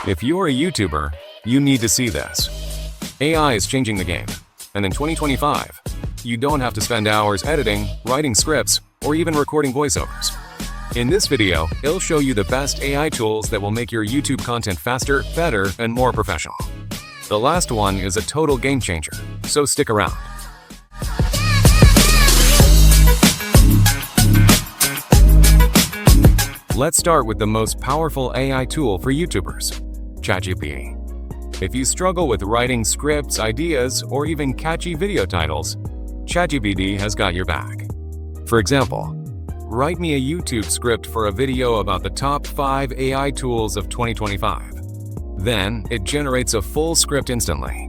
If you're a YouTuber, you need to see this. AI is changing the game, and in 2025, you don't have to spend hours editing, writing scripts, or even recording voiceovers. In this video, it'll show you the best AI tools that will make your YouTube content faster, better, and more professional. The last one is a total game changer, so stick around. Let's start with the most powerful AI tool for YouTubers, Chatgpt. If you struggle with writing scripts, ideas, or even catchy video titles, Chatgpt has got your back. For example, write me a YouTube script for a video about the top 5 AI tools of 2025. Then, it generates a full script instantly.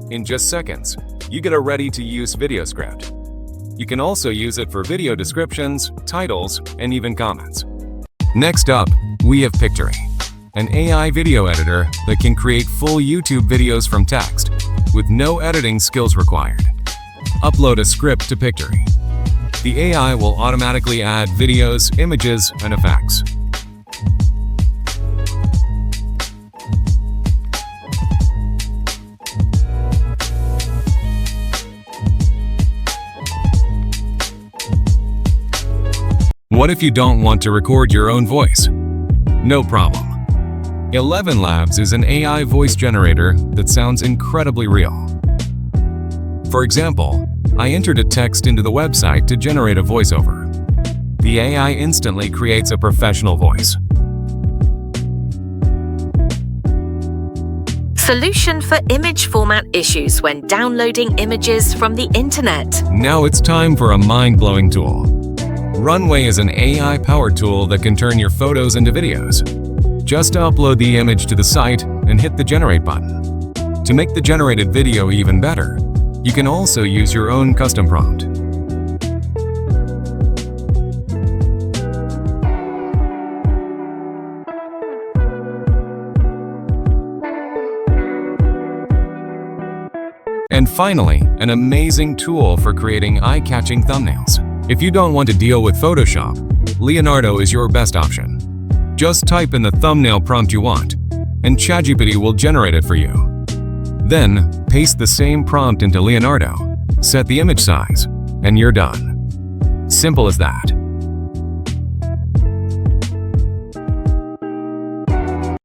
In just seconds, you get a ready-to-use video script. You can also use it for video descriptions, titles, and even comments. Next up, we have Pictory, an AI video editor that can create full YouTube videos from text, with no editing skills required. Upload a script to Pictory. The AI will automatically add videos, images, and effects. What if you don't want to record your own voice? No problem. Elevenlabs is an AI voice generator that sounds incredibly real. For example, I entered a text into the website to generate a voiceover. The AI instantly creates a professional voice. Solution for image format issues when downloading images from the internet. Now it's time for a mind-blowing tool. Runway is an AI-powered tool that can turn your photos into videos. Just upload the image to the site and hit the Generate button. To make the generated video even better, you can also use your own custom prompt. And finally, an amazing tool for creating eye-catching thumbnails. If you don't want to deal with Photoshop, Leonardo is your best option. Just type in the thumbnail prompt you want, and Chatgpt will generate it for you. Then, paste the same prompt into Leonardo, set the image size, and you're done. Simple as that.